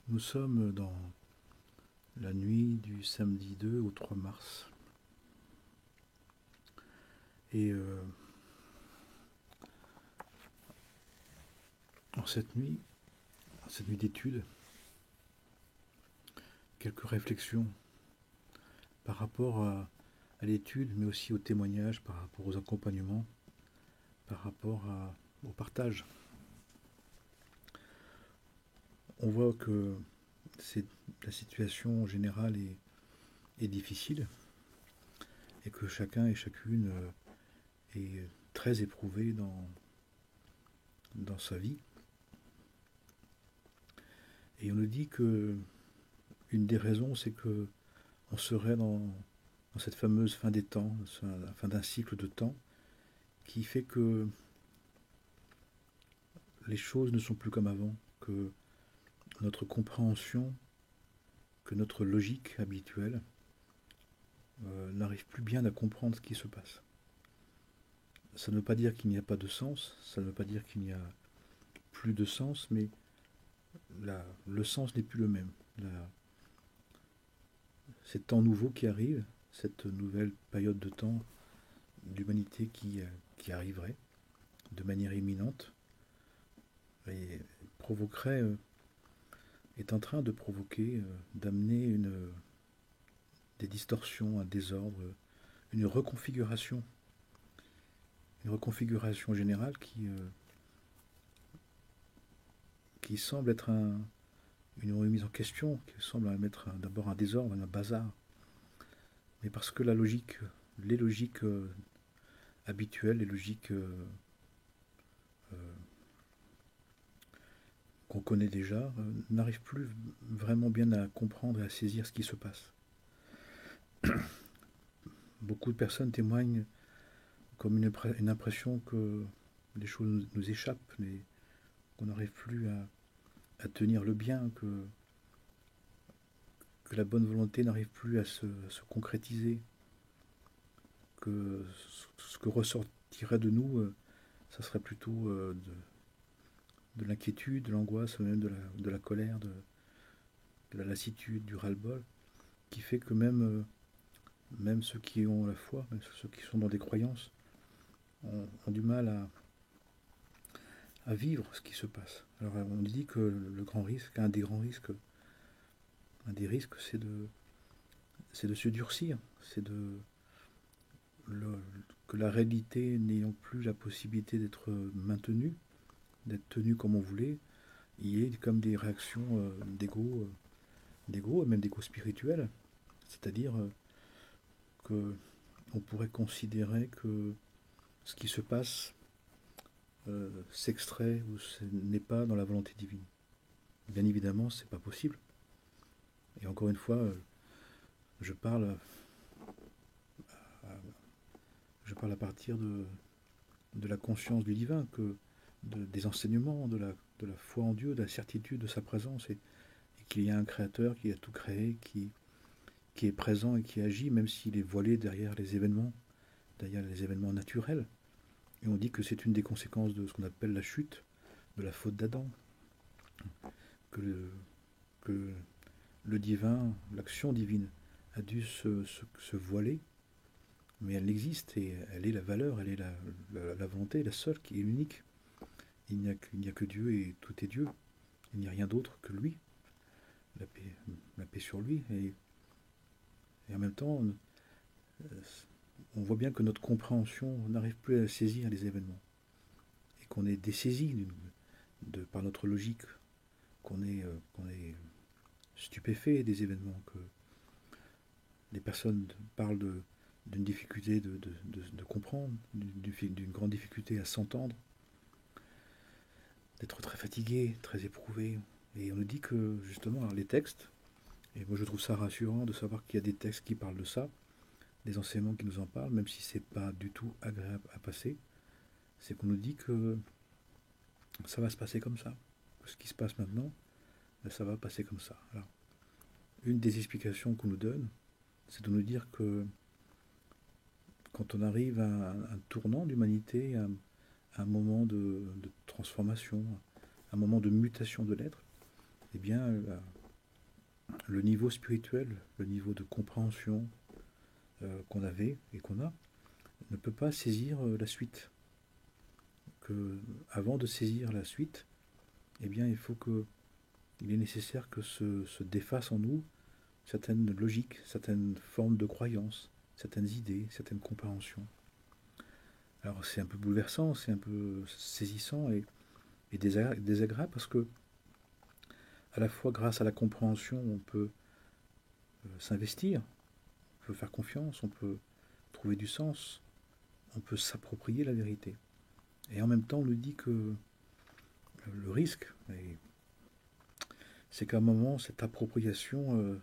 Nous sommes dans la nuit du samedi 2 au 3 mars. Et en cette nuit d'étude, quelques réflexions par rapport à l'étude, mais aussi au témoignage, par rapport aux accompagnements, par rapport au partage. On voit que la situation générale est difficile et que chacun et chacune est très éprouvé dans sa vie. Et on nous dit que une des raisons, c'est que on serait dans cette fameuse fin des temps, la fin d'un cycle de temps, qui fait que les choses ne sont plus comme avant, que notre compréhension, que notre logique habituelle n'arrive plus bien à comprendre ce qui se passe. Ça ne veut pas dire qu'il n'y a pas de sens, ça ne veut pas dire qu'il n'y a plus de sens, mais le sens n'est plus le même. Ces temps nouveaux qui arrivent, cette nouvelle période de temps d'humanité qui arriverait de manière imminente, et provoquerait, est en train de provoquer, d'amener des distorsions, un désordre, une reconfiguration générale qui semble être une remise en question, qui semble mettre d'abord un désordre, un bazar, mais parce que les logiques habituelles, les logiques qu'on connaît déjà, n'arrivent plus vraiment bien à comprendre et à saisir ce qui se passe. Beaucoup de personnes témoignent comme une impression que les choses nous échappent, qu'on n'arrive plus à tenir le bien, que la bonne volonté n'arrive plus à se concrétiser, que ce que ressortirait de nous, ça serait plutôt de l'inquiétude, de l'angoisse, même de la colère, de la lassitude, du ras-le-bol, qui fait que même ceux qui ont la foi, même ceux qui sont dans des croyances, ont du mal à vivre ce qui se passe. Alors on dit que le grand risque, un des risques, c'est de se durcir, c'est le- que la réalité n'ayant plus la possibilité d'être maintenue, d'être tenue comme on voulait, il y ait comme des réactions d'ego et même d'ego spirituel. C'est-à-dire que on pourrait considérer que ce qui se passe s'extrait ou n'est pas dans la volonté divine. Bien évidemment, c'est pas possible. Et encore une fois, je parle, je parle à partir de la conscience du divin, des enseignements, de la foi en Dieu, de la certitude de sa présence et qu'il y a un créateur qui a tout créé, qui est présent et qui agit, même s'il est voilé derrière les événements naturels. Et on dit que c'est une des conséquences de ce qu'on appelle la chute, de la faute d'Adam, que que le divin, l'action divine, a dû se voiler, mais elle existe et elle est la valeur, elle est la volonté, la seule qui est unique. Il n'y a que Dieu et tout est Dieu. Il n'y a rien d'autre que lui, la paix, la paix sur lui. Et en même temps, on voit bien que notre compréhension n'arrive plus à saisir les événements. Et qu'on est dessaisi par notre logique, qu'on est stupéfait des événements, que les personnes parlent d'une difficulté de comprendre, d'une grande difficulté à s'entendre, d'être très fatigué, très éprouvé. Et on nous dit que justement, alors les textes, et moi je trouve ça rassurant de savoir qu'il y a des textes qui parlent de ça, des enseignements qui nous en parlent, même si c'est pas du tout agréable à passer, c'est qu'on nous dit que ça va se passer comme ça. Que ce qui se passe maintenant, ben, ça va passer comme ça. Alors, une des explications qu'on nous donne, c'est de nous dire que quand on arrive à un tournant d'humanité, à un moment de transformation, un moment de mutation de l'être, eh bien, le niveau spirituel, le niveau de compréhension qu'on avait et qu'on a, ne peut pas saisir la suite. Que, avant de saisir la suite, eh bien, il est nécessaire que se défasse en nous certaines logiques, certaines formes de croyances, certaines idées, certaines compréhensions. Alors c'est un peu bouleversant, c'est un peu saisissant et désagréable parce que à la fois grâce à la compréhension on peut s'investir, on peut faire confiance, on peut trouver du sens, on peut s'approprier la vérité. Et en même temps on nous dit que le risque, c'est qu'à un moment cette appropriation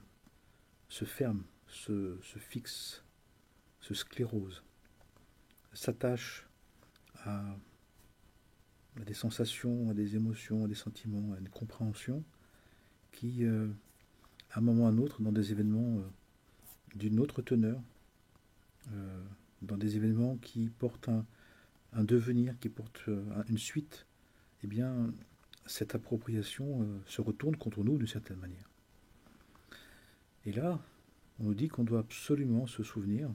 se ferme, se fixe, se sclérose, s'attache à, à des sensations, à des émotions, à des sentiments, à une compréhension qui, à un moment ou à un autre, dans des événements d'une autre teneur, euh, dans des événements qui portent un devenir, qui portent une suite, eh bien, cette appropriation se retourne contre nous d'une certaine manière. Et là, on nous dit qu'on doit absolument se souvenir,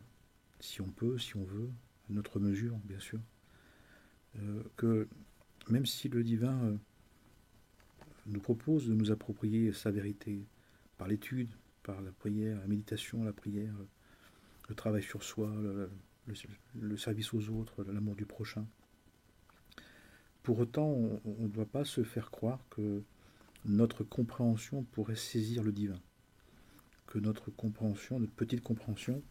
si on peut, si on veut, à notre mesure, bien sûr, que même si le divin nous propose de nous approprier sa vérité par l'étude, par la prière, la méditation, la prière, le travail sur soi, le service aux autres, l'amour du prochain. Pour autant, on ne doit pas se faire croire que notre compréhension pourrait saisir le divin, que notre compréhension, notre petite compréhension,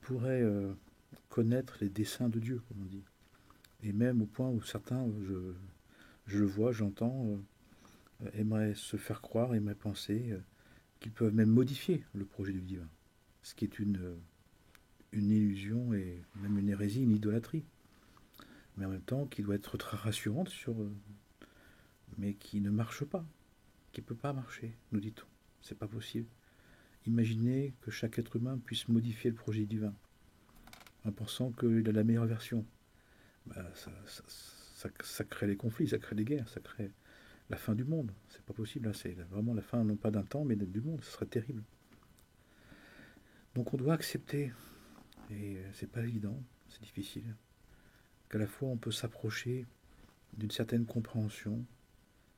pourrait connaître les desseins de Dieu, comme on dit. Et même au point où certains, je le vois, j'entends, aimeraient se faire croire, aimeraient penser qu'ils peuvent même modifier le projet du divin, ce qui est une illusion et même une hérésie, une idolâtrie, mais en même temps qui doit être très rassurante mais qui ne marche pas, qui ne peut pas marcher, nous dit-on. C'est pas possible. Imaginez que chaque être humain puisse modifier le projet divin en pensant qu'il a la meilleure version. Bah, ça crée les conflits, ça crée les guerres, ça crée la fin du monde. C'est pas possible, là, c'est vraiment la fin non pas d'un temps mais du monde, ce serait terrible. Donc on doit accepter, et c'est pas évident, c'est difficile, qu'à la fois on peut s'approcher d'une certaine compréhension,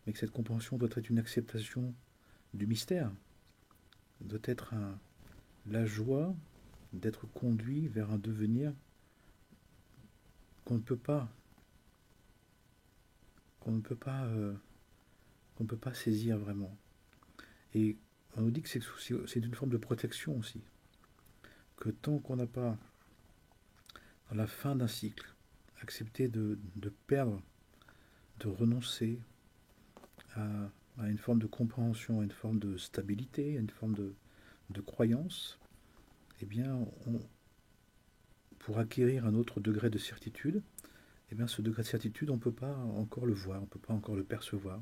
mais que cette compréhension doit être une acceptation du mystère, doit être la joie d'être conduit vers un devenir qu'on ne peut pas, qu'on ne peut pas, qu'on ne peut pas saisir vraiment. Et on nous dit que c'est une forme de protection aussi, que tant qu'on n'a pas, à la fin d'un cycle, accepté de perdre, de renoncer à une forme de compréhension, à une forme de stabilité, à une forme de croyance, eh bien, pour acquérir un autre degré de certitude, eh bien, ce degré de certitude, on ne peut pas encore le voir, on ne peut pas encore le percevoir.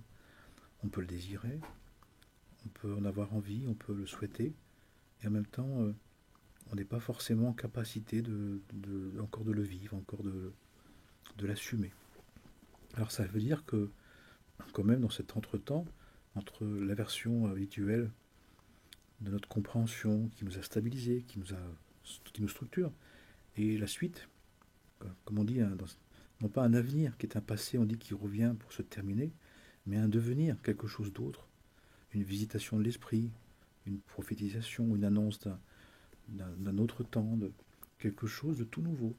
On peut le désirer, on peut en avoir envie, on peut le souhaiter, et en même temps, on n'est pas forcément en capacité encore de le vivre, encore de l'assumer. Alors ça veut dire que, quand même, dans cet entretemps, entre la version habituelle de notre compréhension qui nous a stabilisés, qui nous structure, et la suite, comme on dit, non pas un avenir qui est un passé, on dit qui revient pour se terminer, mais un devenir, quelque chose d'autre, une visitation de l'esprit, une prophétisation, une annonce d'un autre temps, de quelque chose de tout nouveau.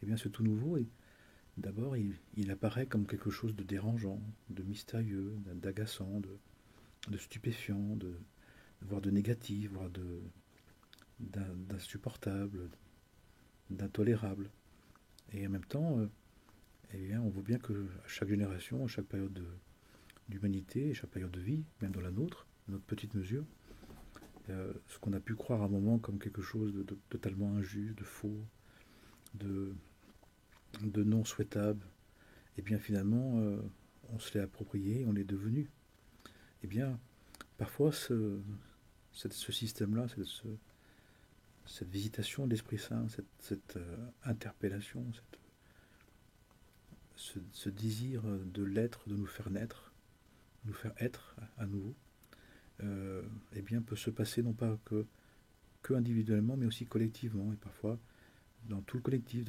Et bien ce tout nouveau, d'abord, il apparaît comme quelque chose de dérangeant, de mystérieux, d'agaçant, de stupéfiant, voire de négatif, voire d'insupportable, d'intolérable. Et en même temps, eh bien, on voit bien que à chaque génération, à chaque période d'humanité, à chaque période de vie, même dans la nôtre, notre petite mesure, ce qu'on a pu croire à un moment comme quelque chose de totalement injuste, de faux, de, de non souhaitable, et bien finalement, on se l'est approprié, on l'est devenu. Et bien, parfois, ce système-là, cette visitation de l'Esprit Saint, cette interpellation, ce désir de l'être, de nous faire naître, nous faire être à nouveau, eh bien, peut se passer non pas que individuellement, mais aussi collectivement, et parfois dans tout le collectif,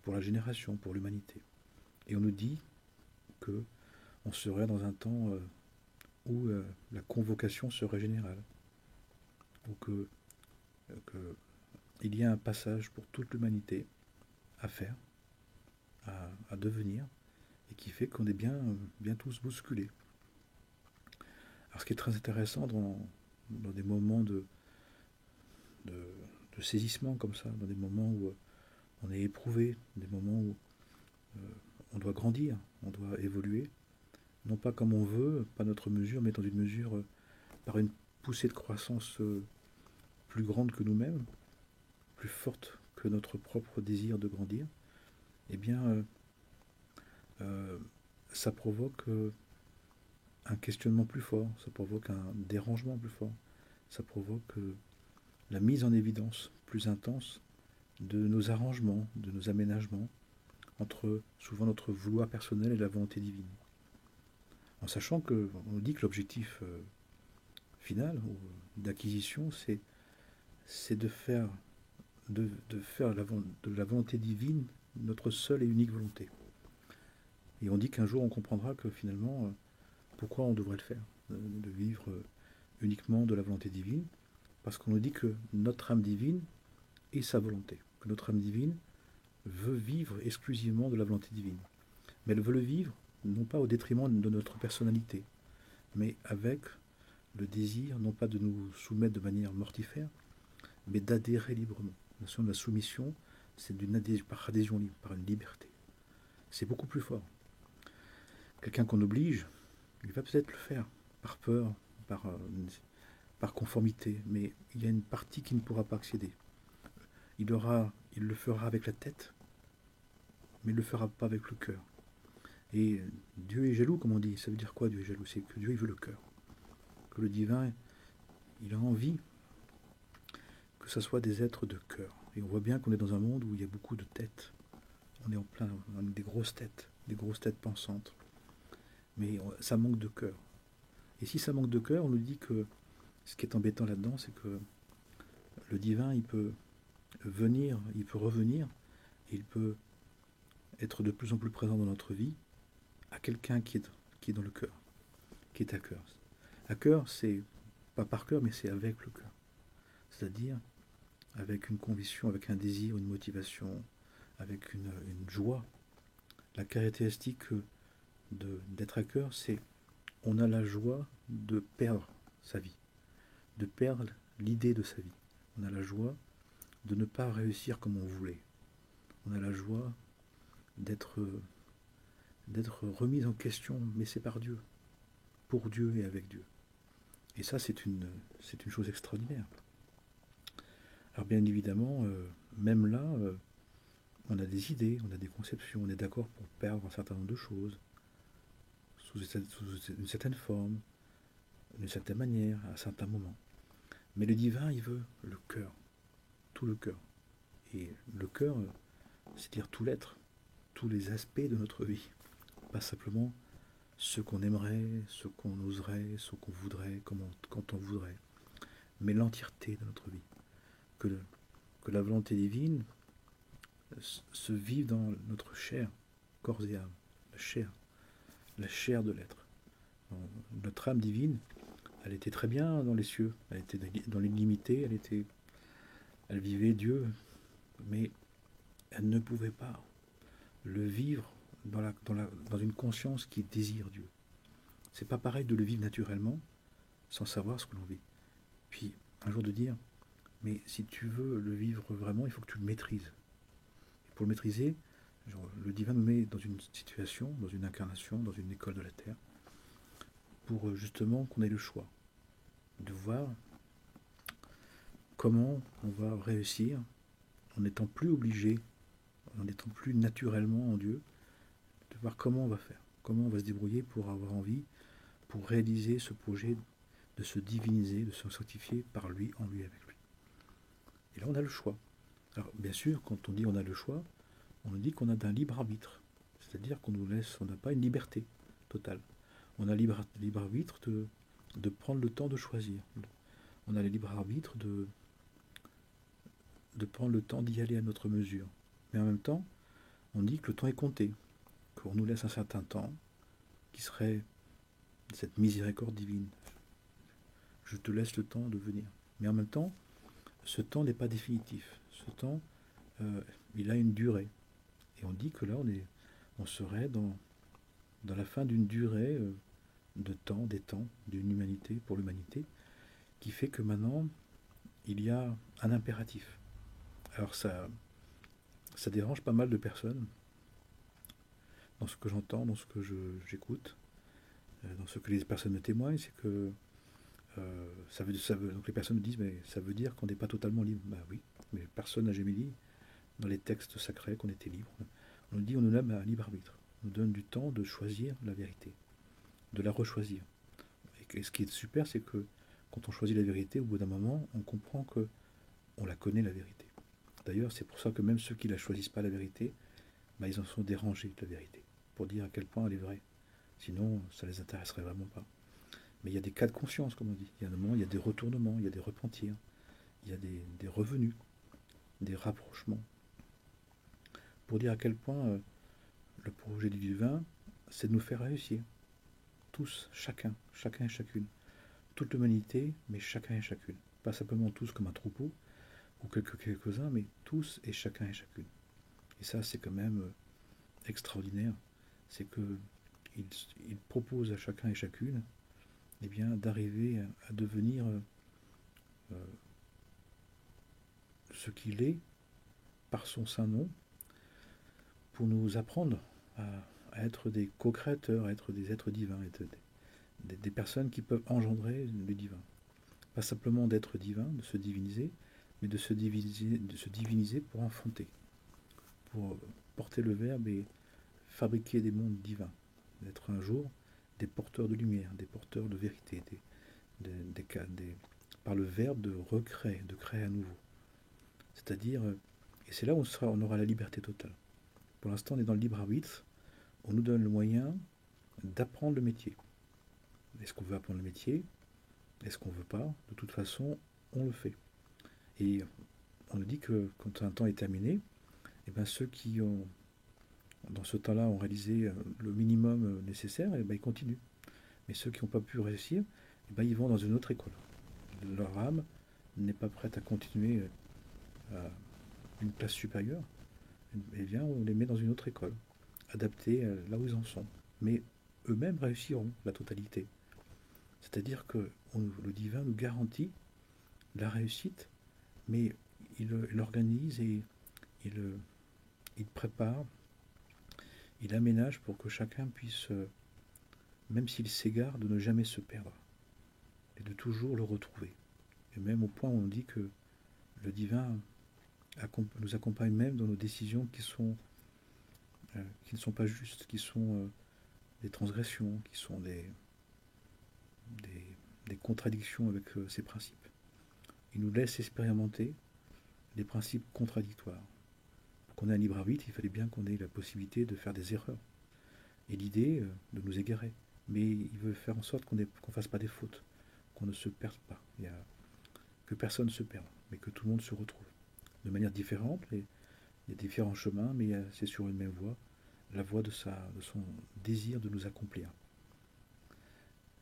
pour la génération, pour l'humanité. Et on nous dit que on serait dans un temps où la convocation serait générale, ou il y a un passage pour toute l'humanité à faire, à devenir, et qui fait qu'on est bien tous bousculés. Alors ce qui est très intéressant dans des moments de, de saisissement comme ça, dans des moments où on est éprouvé, des moments où on doit grandir, on doit évoluer, non pas comme on veut, pas notre mesure, mais dans une mesure par une poussée de croissance plus grande que nous-mêmes, plus forte que notre propre désir de grandir, eh bien, ça provoque un questionnement plus fort, ça provoque un dérangement plus fort, ça provoque la mise en évidence plus intense de nos arrangements, de nos aménagements, entre souvent notre vouloir personnel et la volonté divine. En sachant qu'on nous dit que l'objectif final d'acquisition, c'est de faire de de la volonté divine notre seule et unique volonté. Et on dit qu'un jour on comprendra que finalement, pourquoi on devrait le faire, de vivre uniquement de la volonté divine, parce qu'on nous dit que notre âme divine est sa volonté, que notre âme divine veut vivre exclusivement de la volonté divine. Mais elle veut le vivre non pas au détriment de notre personnalité, mais avec le désir non pas de nous soumettre de manière mortifère, mais d'adhérer librement. La notion de la soumission, c'est par adhésion libre, par une liberté. C'est beaucoup plus fort. Quelqu'un qu'on oblige, il va peut-être le faire par peur, par conformité, mais il y a une partie qui ne pourra pas accéder. Il le fera avec la tête, mais il ne le fera pas avec le cœur. Et Dieu est jaloux, comme on dit. Ça veut dire quoi, Dieu est jaloux? C'est que Dieu, il veut le cœur. Que le divin, il a envie que ce soit des êtres de cœur. Et on voit bien qu'on est dans un monde où il y a beaucoup de têtes. On est en plein, on a des grosses têtes pensantes. Mais ça manque de cœur. Et si ça manque de cœur, on nous dit que ce qui est embêtant là-dedans, c'est que le divin, il peut venir, il peut revenir, et il peut être de plus en plus présent dans notre vie à quelqu'un qui est dans le cœur, qui est à cœur. À cœur, c'est pas par cœur, mais c'est avec le cœur. C'est-à-dire avec une conviction, avec un désir, une motivation, avec une joie. La caractéristique d'être à cœur, c'est on a la joie de perdre sa vie, de perdre l'idée de sa vie. On a la joie de ne pas réussir comme on voulait. On a la joie d'être remise en question, mais c'est par Dieu, pour Dieu et avec Dieu. Et ça, c'est une chose extraordinaire. Alors bien évidemment, même là, on a des idées, on a des conceptions, on est d'accord pour perdre un certain nombre de choses, sous une certaine forme, d'une certaine manière, à un certain moment. Mais le divin, il veut le cœur, tout le cœur. Et le cœur, c'est-à-dire tout l'être, tous les aspects de notre vie. Pas simplement ce qu'on aimerait, ce qu'on oserait, ce qu'on voudrait, quand on voudrait, mais l'entièreté de notre vie. Que la volonté divine se vive dans notre chair, corps et âme, la chair de l'être. Notre âme divine, elle était très bien dans les cieux, elle était dans l'illimité, elle vivait Dieu, mais elle ne pouvait pas le vivre dans une conscience qui désire Dieu. C'est pas pareil de le vivre naturellement, sans savoir ce que l'on vit. Puis, un jour de dire, mais si tu veux le vivre vraiment, il faut que tu le maîtrises. Et pour le maîtriser, le divin nous met dans une situation, dans une incarnation, dans une école de la terre, pour justement qu'on ait le choix de voir comment on va réussir en n'étant plus obligé, en n'étant plus naturellement en Dieu, de voir comment on va faire, comment on va se débrouiller pour avoir envie, pour réaliser ce projet de se diviniser, de se sanctifier par lui, en lui, avec lui. Et là, on a le choix. Alors, bien sûr, quand on dit on a le choix, on nous dit qu'on a un libre arbitre. C'est-à-dire qu'on nous laisse, on n'a pas une liberté totale. On a libre arbitre de prendre le temps de choisir. On a le libre arbitre de prendre le temps d'y aller à notre mesure. Mais en même temps, on dit que le temps est compté, qu'on nous laisse un certain temps, qui serait cette miséricorde divine. Je te laisse le temps de venir. Mais en même temps, ce temps n'est pas définitif. Ce temps, il a une durée. Et on dit que là, on serait dans la fin d'une durée de temps, des temps, d'une humanité pour l'humanité, qui fait que maintenant, il y a un impératif. Alors ça dérange pas mal de personnes dans ce que j'entends, dans ce que j'écoute, dans ce que les personnes me témoignent, c'est que donc les personnes me disent, mais ça veut dire qu'on n'est pas totalement libre. Bah oui, mais personne n'a jamais dit dans les textes sacrés qu'on était libre. On nous dit, on nous donne un libre arbitre. On nous donne du temps de choisir la vérité, de la rechoisir. Et ce qui est super, c'est que quand on choisit la vérité, au bout d'un moment, on comprend que on la connaît, la vérité. D'ailleurs, c'est pour ça que même ceux qui ne la choisissent pas, la vérité, bah, ils en sont dérangés de la vérité, pour dire à quel point elle est vraie. Sinon, ça ne les intéresserait vraiment pas. Mais il y a des cas de conscience, comme on dit. Il y a un moment, il y a des retournements, il y a des repentirs, il y a des revenus, des rapprochements. Pour dire à quel point le projet du divin, c'est de nous faire réussir. Tous, chacun et chacune. Toute l'humanité, mais chacun et chacune. Pas simplement tous comme un troupeau, ou quelques-uns, mais tous et chacun et chacune. Et ça, c'est quand même extraordinaire. C'est que il propose à chacun et chacune eh bien, d'arriver à devenir ce qu'il est par son saint nom, pour nous apprendre à être des co-créateurs, à être des êtres divins, être des personnes qui peuvent engendrer le divin. Pas simplement d'être divin, de se diviniser, mais de se diviniser pour enfanter, pour porter le Verbe et fabriquer des mondes divins, d'être un jour des porteurs de lumière, des porteurs de vérité, par le Verbe de recréer, de créer à nouveau. C'est-à-dire, et c'est là où on aura la liberté totale. Pour l'instant, on est dans le libre arbitre, on nous donne le moyen d'apprendre le métier. Est-ce qu'on veut apprendre le métier? Est-ce qu'on ne veut pas? De toute façon, on le fait. Et on nous dit que quand un temps est terminé, eh ben ceux qui ont, dans ce temps-là, ont réalisé le minimum nécessaire, eh ben ils continuent. Mais ceux qui n'ont pas pu réussir, eh ben ils vont dans une autre école. Leur âme n'est pas prête à continuer à une place supérieure. Eh bien, on les met dans une autre école, adaptée là où ils en sont. Mais eux-mêmes réussiront la totalité. C'est-à-dire que le divin nous garantit la réussite, mais il organise et il prépare, il aménage pour que chacun puisse, même s'il s'égare, de ne jamais se perdre et de toujours le retrouver. Et même au point où on dit que le divin nous accompagne même dans nos décisions qui ne sont pas justes, qui sont des transgressions, qui sont des contradictions avec ses principes. Il nous laisse expérimenter des principes contradictoires. Pour qu'on ait un libre arbitre, il fallait bien qu'on ait la possibilité de faire des erreurs. Et l'idée de nous égarer. Mais il veut faire en sorte qu'on ne fasse pas des fautes, qu'on ne se perde pas. Que personne ne se perde, mais que tout le monde se retrouve. De manière différente, il y a différents chemins, mais c'est sur une même voie, la voie de son désir de nous accomplir.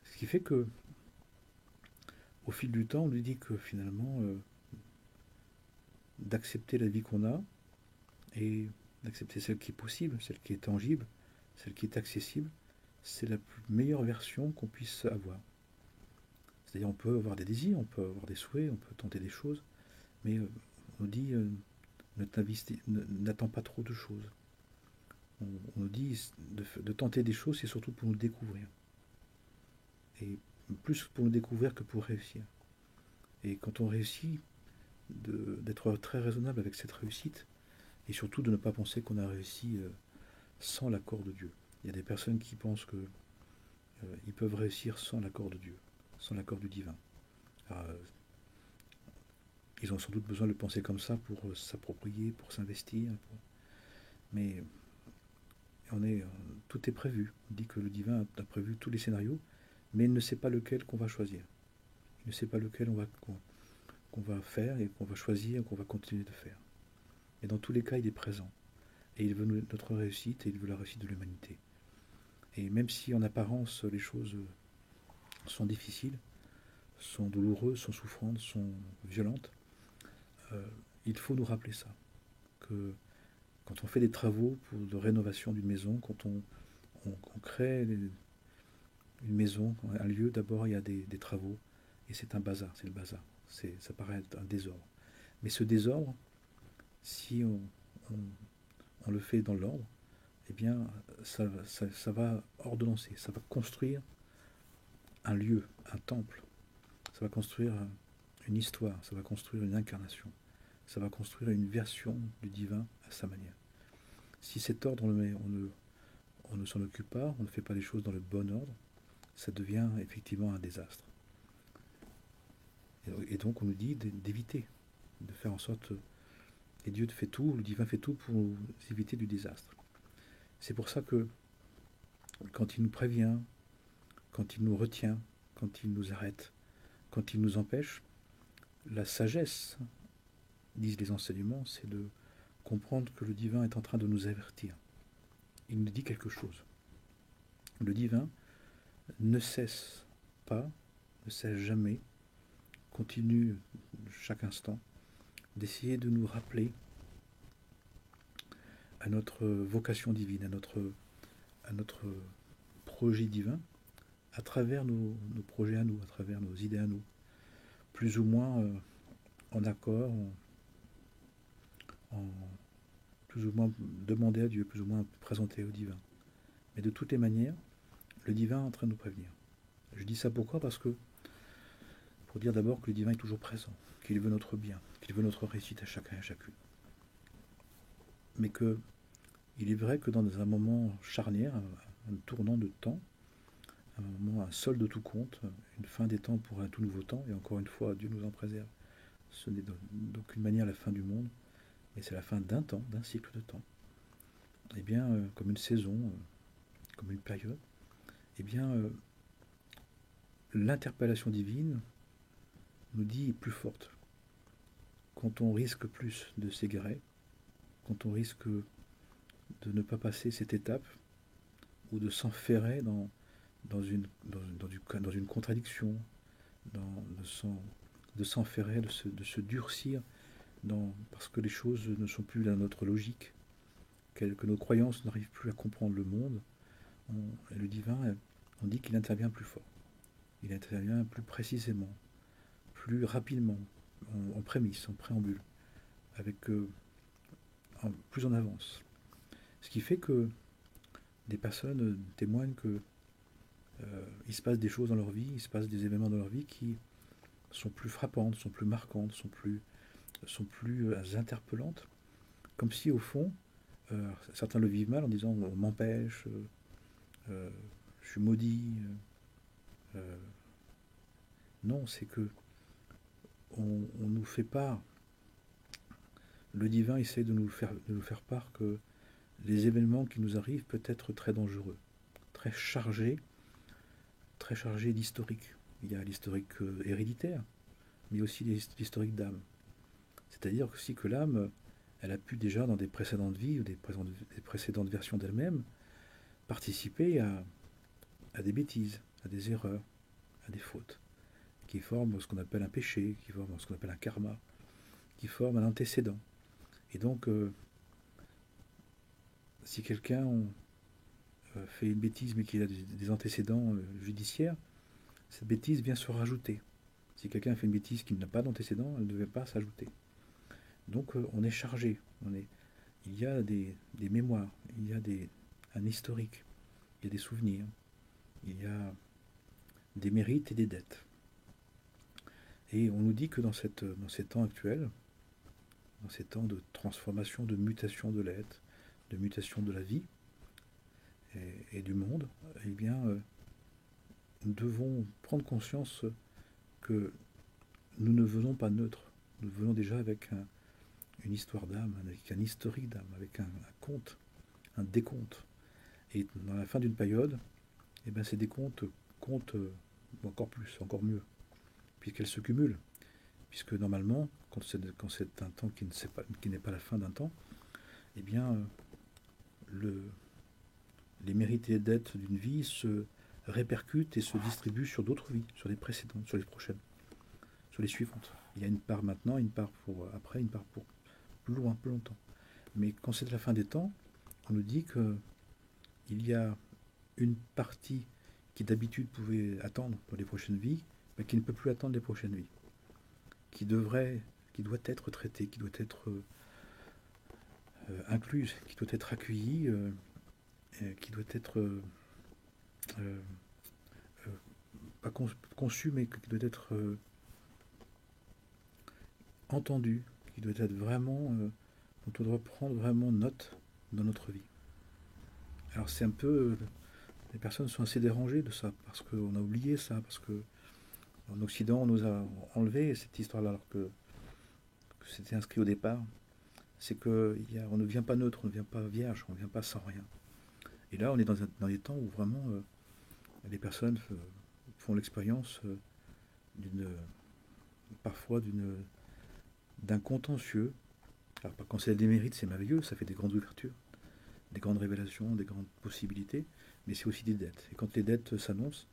Ce qui fait que, au fil du temps, on lui dit que finalement, d'accepter la vie qu'on a, et d'accepter celle qui est possible, celle qui est tangible, celle qui est accessible, c'est la meilleure version qu'on puisse avoir. C'est-à-dire on peut avoir des désirs, on peut avoir des souhaits, on peut tenter des choses, mais on nous dit n'attends pas trop de choses. On nous dit de tenter des choses, c'est surtout pour nous découvrir. Et plus pour nous découvrir que pour réussir. Et quand on réussit, d'être très raisonnable avec cette réussite, et surtout de ne pas penser qu'on a réussi sans l'accord de Dieu. Il y a des personnes qui pensent qu'ils peuvent réussir sans l'accord de Dieu, sans l'accord du divin. Alors, ils ont sans doute besoin de penser comme ça pour s'approprier, pour s'investir. Mais Tout est prévu. On dit que le divin a prévu tous les scénarios, mais il ne sait pas lequel qu'on va choisir. Il ne sait pas lequel qu'on va faire et qu'on va choisir et qu'on va continuer de faire. Et dans tous les cas, il est présent. Et il veut notre réussite et il veut la réussite de l'humanité. Et même si en apparence les choses sont difficiles, sont douloureuses, sont souffrantes, sont violentes, euh, il faut nous rappeler ça. Que quand on fait des travaux de rénovation d'une maison, quand on crée une maison, un lieu, d'abord il y a des travaux, et c'est un bazar, c'est le bazar. Ça paraît être un désordre. Mais ce désordre, si on le fait dans l'ordre, eh bien, ça va ordonnancer, ça va construire un lieu, un temple, ça va construire une histoire, ça va construire une incarnation, ça va construire une version du divin à sa manière. Si cet ordre, on ne s'en occupe pas, on ne fait pas les choses dans le bon ordre, ça devient effectivement un désastre. Et donc on nous dit d'éviter, de faire en sorte, et Dieu fait tout, le divin fait tout pour nous éviter du désastre. C'est pour ça que quand il nous prévient, quand il nous retient, quand il nous arrête, quand il nous empêche, la sagesse, disent les enseignements, c'est de comprendre que le divin est en train de nous avertir. Il nous dit quelque chose. Le divin ne cesse pas, ne cesse jamais, continue chaque instant d'essayer de nous rappeler à notre vocation divine, à notre projet divin, à travers nos projets à nous, à travers nos idées à nous, plus ou moins en accord, en plus ou moins demander à Dieu, plus ou moins présenter au divin. Mais de toutes les manières, le divin est en train de nous prévenir. Je dis ça pourquoi? Parce que, pour dire d'abord que le divin est toujours présent, qu'il veut notre bien, qu'il veut notre réussite à chacun et à chacune. Mais que il est vrai que dans un moment charnière, un tournant de temps, un moment, un solde de tout compte, une fin des temps pour un tout nouveau temps, et encore une fois, Dieu nous en préserve. Ce n'est d'aucune manière la fin du monde, mais c'est la fin d'un temps, d'un cycle de temps. Eh bien, comme une saison, comme une période, eh bien, l'interpellation divine nous dit plus forte. Quand on risque plus de s'égarer, quand on risque de ne pas passer cette étape, ou de s'enferrer dans une contradiction, de s'enferrer, de se durcir, parce que les choses ne sont plus dans notre logique, que nos croyances n'arrivent plus à comprendre le monde, le divin, on dit qu'il intervient plus fort. Il intervient plus précisément, plus rapidement, en prémisse, en préambule, avec plus en avance. Ce qui fait que des personnes témoignent que il se passe des choses dans leur vie, il se passe des événements dans leur vie qui sont plus frappantes, sont plus marquantes, sont plus interpellantes, comme si au fond, certains le vivent mal en disant on m'empêche, je suis maudit. Non, c'est que on nous fait part, le divin essaie de nous faire part que les événements qui nous arrivent peuvent être très dangereux, très chargés d'historique. Il y a l'historique héréditaire, mais aussi l'historique d'âme. C'est-à-dire aussi que l'âme, elle a pu déjà dans des précédentes vies ou des précédentes versions d'elle-même participer à des bêtises, à des erreurs, à des fautes, qui forment ce qu'on appelle un péché, qui forment ce qu'on appelle un karma, qui forment un antécédent. Et donc, si quelqu'un fait une bêtise mais qu'il a des antécédents judiciaires, cette bêtise vient se rajouter. Si quelqu'un fait une bêtise qui n'a pas d'antécédent, elle ne devait pas s'ajouter. Donc on est chargé, il y a des mémoires, il y a un historique, il y a des souvenirs, il y a des mérites et des dettes. Et on nous dit que dans ces temps actuels, dans ces temps de transformation, de mutation de l'être, de mutation de la vie et du monde, eh bien, nous devons prendre conscience que nous ne venons pas neutres. Nous venons déjà avec une histoire d'âme, avec un historique d'âme, avec un compte, un décompte. Et dans la fin d'une période, eh ben, ces décomptes comptent encore plus, encore mieux, puisqu'elles se cumulent. Puisque normalement, quand c'est un temps qui n'est pas la fin d'un temps, eh bien, le, les mérites et les dettes d'une vie se répercutent et se distribuent sur d'autres vies, sur les précédentes, sur les prochaines, sur les suivantes. Il y a une part maintenant, une part pour après, une part pour plus loin, plus longtemps. Mais quand c'est la fin des temps, on nous dit qu'il y a une partie qui d'habitude pouvait attendre dans les prochaines vies, mais qui ne peut plus attendre les prochaines vies, qui devrait, qui doit être traitée, qui doit être incluse, qui doit être accueillie, qui doit être euh, euh, pas conçue, mais qui doit être entendue, qui doit être vraiment, dont on doit prendre vraiment note dans notre vie. Alors c'est un peu, les personnes sont assez dérangées de ça, parce qu'on a oublié ça, parce que en Occident on nous a enlevé cette histoire-là, alors que c'était inscrit au départ. C'est qu'on ne vient pas neutre, on ne vient pas vierge, on ne vient pas sans rien. Et là, on est dans des temps où vraiment les personnes font l'expérience d'une, parfois d'un contentieux. Alors, quand c'est des mérites, c'est merveilleux, ça fait des grandes ouvertures, des grandes révélations, des grandes possibilités, mais c'est aussi des dettes. Et quand les dettes s'annoncent,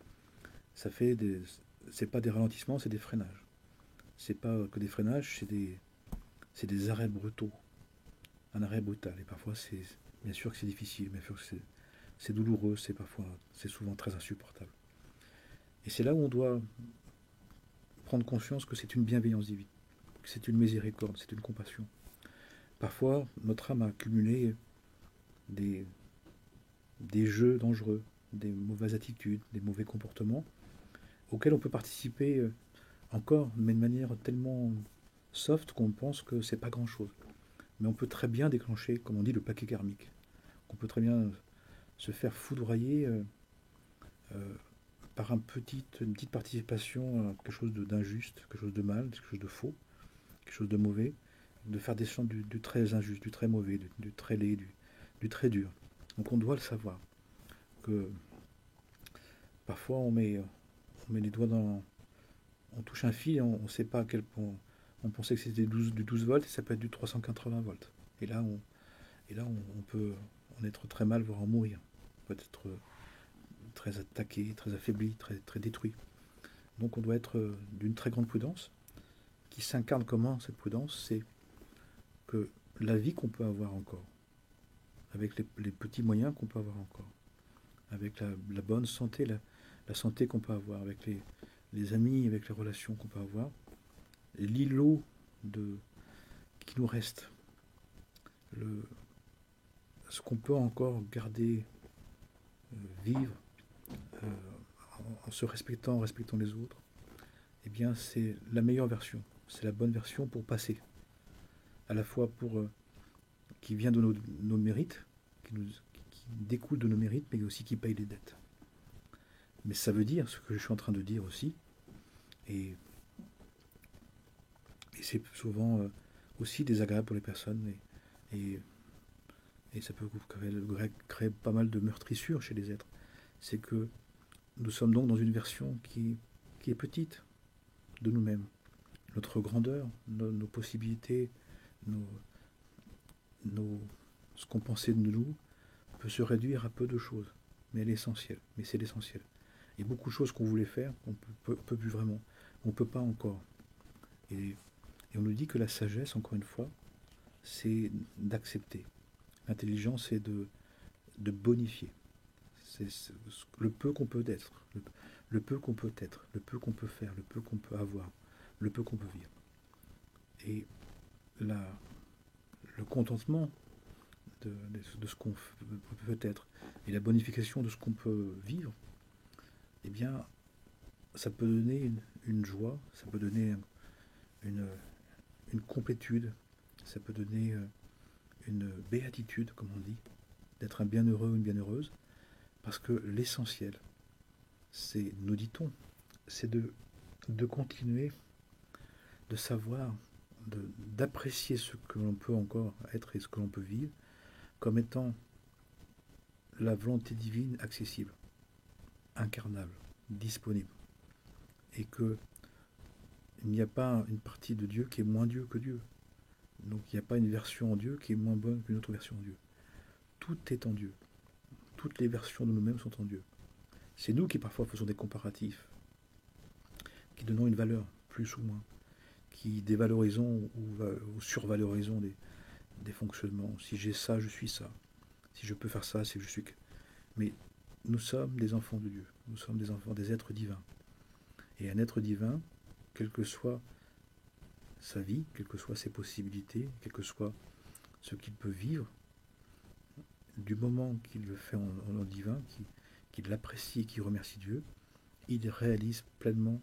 ça fait des, c'est pas des ralentissements, c'est des freinages. C'est pas que des freinages, c'est des arrêts brutaux, un arrêt brutal. Et parfois, c'est bien sûr que c'est difficile, bien sûr que c'est douloureux, c'est souvent très insupportable. Et c'est là où on doit prendre conscience que c'est une bienveillance divine, que c'est une miséricorde, c'est une compassion. Parfois, notre âme a accumulé des, des jeux dangereux, des mauvaises attitudes, des mauvais comportements, auxquels on peut participer encore, mais de manière tellement soft qu'on pense que c'est pas grand-chose. Mais on peut très bien déclencher, comme on dit, le paquet karmique. On peut très bien se faire foudroyer euh, par une petite participation à quelque chose d'injuste, quelque chose de mal, quelque chose de faux, quelque chose de mauvais, de faire descendre du très injuste, du très mauvais, du très laid, du très dur. Donc on doit le savoir, que parfois on met les doigts dans... On touche un fil et on ne sait pas à quel point... On pensait que c'était du 12 volts et ça peut être du 380 volts. Et là on peut en être très mal, voire en mourir. On peut être très attaqué, très affaibli, très détruit. Donc on doit être d'une très grande prudence, qui s'incarne comment cette prudence? C'est que la vie qu'on peut avoir encore, avec les petits moyens qu'on peut avoir encore, avec la bonne santé, la santé qu'on peut avoir, avec les amis, avec les relations qu'on peut avoir, l'îlot qui nous reste, le, ce qu'on peut encore garder, vivre, euh, en se respectant, en respectant les autres, eh bien c'est la meilleure version, c'est la bonne version pour passer, à la fois pour qui vient de nos mérites, qui découle de nos mérites, mais aussi qui paye les dettes. Mais ça veut dire ce que je suis en train de dire aussi, et, et c'est souvent aussi désagréable pour les personnes, et, et ça peut créer pas mal de meurtrissures chez les êtres. C'est que nous sommes donc dans une version qui est petite de nous-mêmes. Notre grandeur, nos possibilités, nos, ce qu'on pensait de nous peut se réduire à peu de choses. Mais l'essentiel, mais c'est l'essentiel. Il y a beaucoup de choses qu'on voulait faire, on peut plus vraiment. On ne peut pas encore. Et, et on nous dit que la sagesse, encore une fois, c'est d'accepter. L'intelligence, c'est de bonifier. C'est le peu qu'on peut être, le peu qu'on peut être, le peu qu'on peut faire, le peu qu'on peut avoir, le peu qu'on peut vivre. Et la, le contentement de ce qu'on peut être et la bonification de ce qu'on peut vivre, eh bien, ça peut donner une joie, ça peut donner une, une complétude, ça peut donner une béatitude, comme on dit, d'être un bienheureux ou une bienheureuse, parce que l'essentiel, c'est, nous dit-on, c'est de continuer, de savoir, d'apprécier ce que l'on peut encore être et ce que l'on peut vivre, comme étant la volonté divine accessible, incarnable, disponible. Et que il n'y a pas une partie de Dieu qui est moins Dieu que Dieu. Donc il n'y a pas une version en Dieu qui est moins bonne qu'une autre version en Dieu. Tout est en Dieu. Toutes les versions de nous-mêmes sont en Dieu. C'est nous qui parfois faisons des comparatifs, qui donnons une valeur, plus ou moins, qui dévalorisons ou survalorisons des fonctionnements. Si j'ai ça, je suis ça. Si je peux faire ça, c'est que je suis... Mais nous sommes des enfants de Dieu. Nous sommes des enfants, des êtres divins. Et un être divin, quelle que soit sa vie, quelles que soient ses possibilités, quel que soit ce qu'il peut vivre, du moment qu'il le fait en divin, qu'il l'apprécie et qu'il remercie Dieu, il réalise pleinement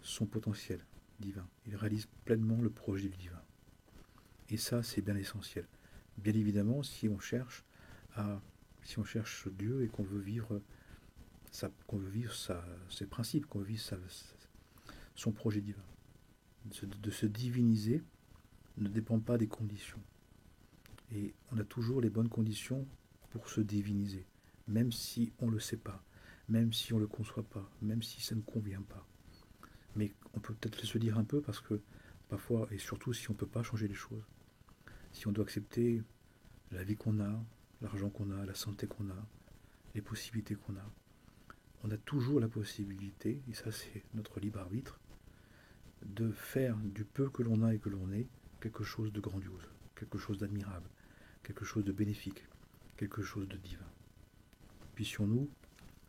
son potentiel divin. Il réalise pleinement le projet du divin. Et ça, c'est bien essentiel. Bien évidemment, si on cherche Dieu et qu'on veut vivre ses principes, qu'on veut vivre son projet divin. De se diviniser ne dépend pas des conditions. Et on a toujours les bonnes conditions pour se diviniser, même si on ne le sait pas, même si on ne le conçoit pas, même si ça ne convient pas. Mais on peut peut-être se dire un peu parce que parfois, et surtout si on ne peut pas changer les choses, si on doit accepter la vie qu'on a, l'argent qu'on a, la santé qu'on a, les possibilités qu'on a, on a toujours la possibilité, et ça c'est notre libre arbitre, de faire du peu que l'on a et que l'on est quelque chose de grandiose, quelque chose d'admirable, quelque chose de bénéfique, quelque chose de divin. Puissions-nous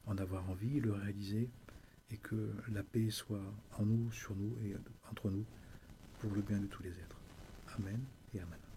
en avoir envie, le réaliser, et que la paix soit en nous, sur nous et entre nous, pour le bien de tous les êtres. Amen et Amen.